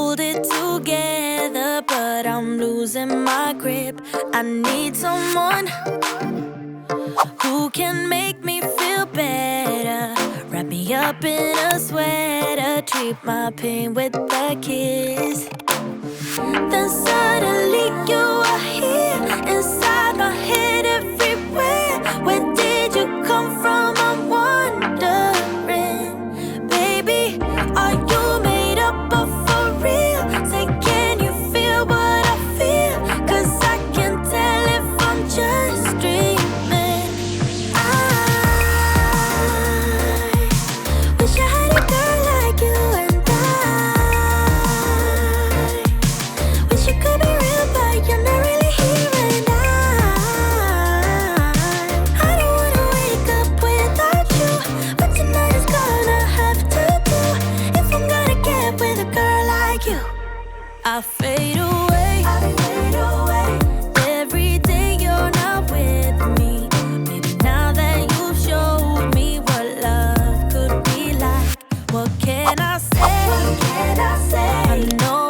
hold it together, but I'm losing my grip. I need someone who can make me feel better. Wrap me up in a sweater, treat my pain with a kiss. Then suddenly you are here, inside my head, everywhere. Where did you come from? I'm wondering, baby, are you made up of for real? Say, can you feel what I feel? 'Cause I can tell if I'm just dreaming. I wish I had a girl like you, and wish you could be real, but you're not really here. And I don't wanna wake up without you, but tonight is gonna have to do if I'm gonna get with a girl like you. I fade away, every day you're not with me. Maybe now that you've showed me what love could be like, what can I say? I know